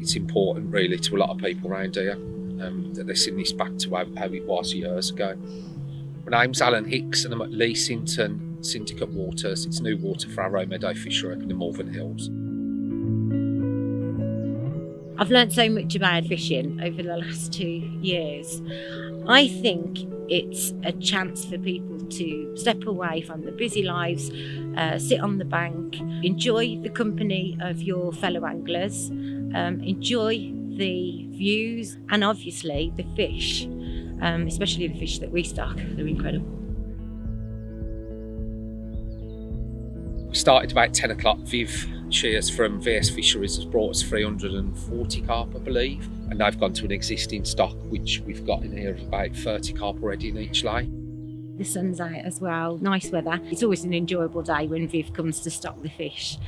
it's important really to a lot of people around here that they're sending this back to how it was years ago. My name's Alan Hicks and I'm at Leigh Sinton, Syndicate Waters. It's new water for our Meadow Fishery in the Malvern Hills. I've learnt so much about fishing over the last 2 years. I think it's a chance for people to step away from the busy lives, sit on the bank, enjoy the company of your fellow anglers, enjoy the views and obviously the fish, especially the fish that we stock. They're incredible. We started about 10 o'clock. Viv Cheers from VS Fisheries has brought us 340 carp, I believe, and they've gone to an existing stock which we've got in here of about 30 carp already in each lay. The sun's out as well, nice weather. It's always an enjoyable day when Viv comes to stock the fish.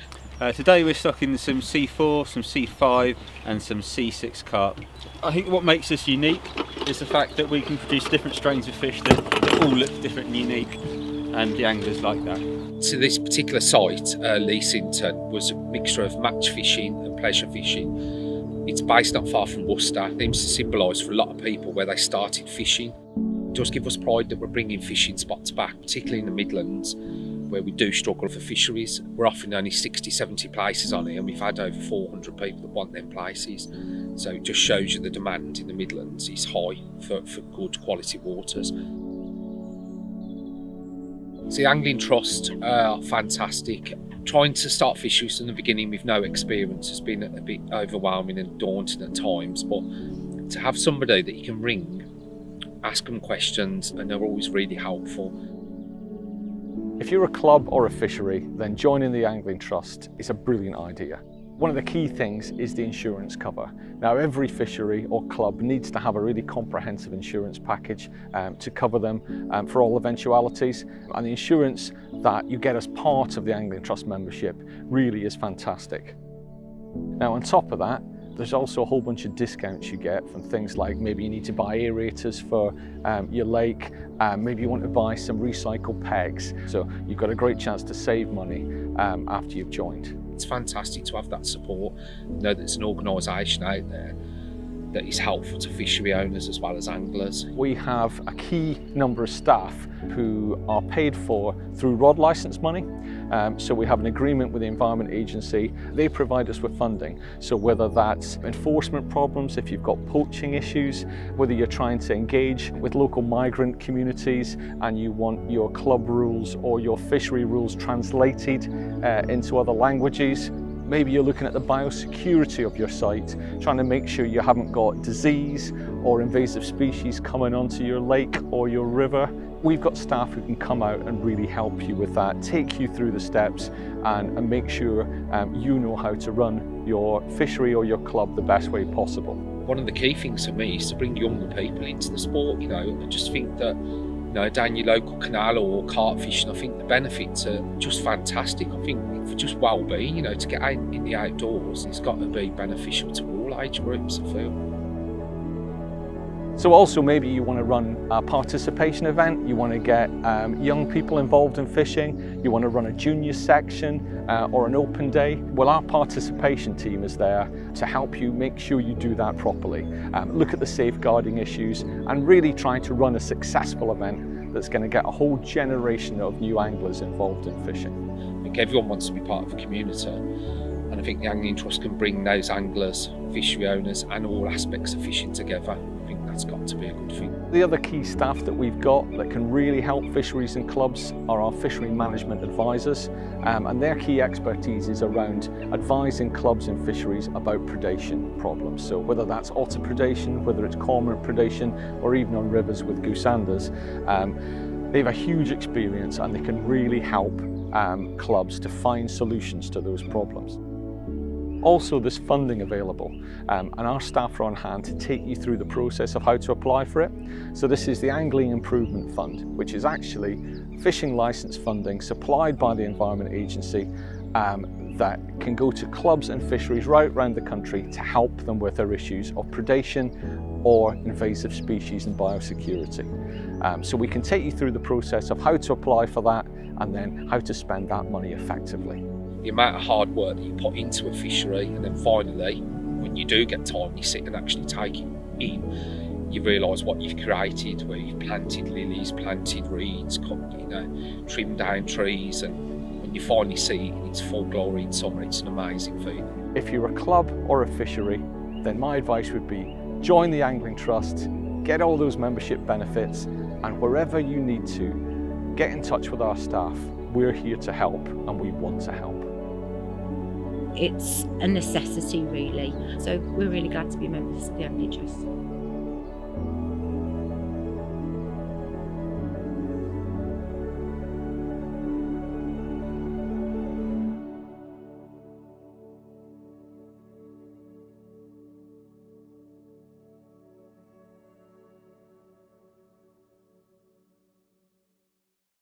Today we're stocking some C4, some C5 and some C6 carp. I think what makes us unique is the fact that we can produce different strains of fish that all look different and unique, and the anglers like that. So this particular site, Leigh Sinton, was a mixture of match fishing and pleasure fishing. It's based not far from Worcester. It seems to symbolise for a lot of people where they started fishing. It does give us pride that we're bringing fishing spots back, particularly in the Midlands, where we do struggle for fisheries. We're offering only 60, 70 places on here, and we've had over 400 people that want them places. So it just shows you the demand in the Midlands is high for good quality waters. So the Angling Trust are fantastic. Trying to start fisheries from the beginning with no experience has been a bit overwhelming and daunting at times, but to have somebody that you can ring, ask them questions, and they're always really helpful. If you're a club or a fishery, then joining the Angling Trust is a brilliant idea. One of the key things is the insurance cover. Now, every fishery or club needs to have a really comprehensive insurance package to cover them for all eventualities. And the insurance that you get as part of the Angling Trust membership really is fantastic. Now, on top of that, there's also a whole bunch of discounts you get from things like maybe you need to buy aerators for your lake, maybe you want to buy some recycled pegs. So you've got a great chance to save money after you've joined. It's fantastic to have that support, know that there's an organisation out there that is helpful to fishery owners as well as anglers. We have a key number of staff who are paid for through rod licence money. So we have an agreement with the Environment Agency. They provide us with funding. So whether that's enforcement problems, if you've got poaching issues, whether you're trying to engage with local migrant communities and you want your club rules or your fishery rules translated into other languages. Maybe you're looking at the biosecurity of your site, trying to make sure you haven't got disease or invasive species coming onto your lake or your river. We've got staff who can come out and really help you with that, take you through the steps and make sure you know how to run your fishery or your club the best way possible. One of the key things for me is to bring younger people into the sport. I just think that down your local canal or carp fishing, I think the benefits are just fantastic. I think for just well-being, to get out in the outdoors, it's got to be beneficial to all age groups, I feel. So also maybe you want to run a participation event, you want to get young people involved in fishing, you want to run a junior section or an open day. Well, our participation team is there to help you make sure you do that properly. Look at the safeguarding issues and really try to run a successful event that's going to get a whole generation of new anglers involved in fishing. I think everyone wants to be part of a community, and I think the Angling Trust can bring those anglers, fishery owners and all aspects of fishing together. I think that's got to be a good thing. The other key staff that we've got that can really help fisheries and clubs are our fishery management advisors, and their key expertise is around advising clubs and fisheries about predation problems. So whether that's otter predation, whether it's cormorant predation, or even on rivers with goosanders, they have a huge experience and they can really help clubs to find solutions to those problems. Also, there's funding available and our staff are on hand to take you through the process of how to apply for it. So this is the Angling Improvement Fund, which is actually fishing licence funding supplied by the Environment Agency that can go to clubs and fisheries right around the country to help them with their issues of predation or invasive species and biosecurity. So we can take you through the process of how to apply for that and then how to spend that money effectively. The amount of hard work that you put into a fishery and then finally when you do get time, you sit and actually take it in, you realise what you've created, where you've planted lilies, planted reeds, trimmed down trees, and when you finally see it in its full glory in summer, it's an amazing feeling. If you're a club or a fishery, then my advice would be join the Angling Trust, get all those membership benefits, and wherever you need to, get in touch with our staff. We're here to help, and we want to help. It's a necessity, really. So we're really glad to be members of the Angling Trust.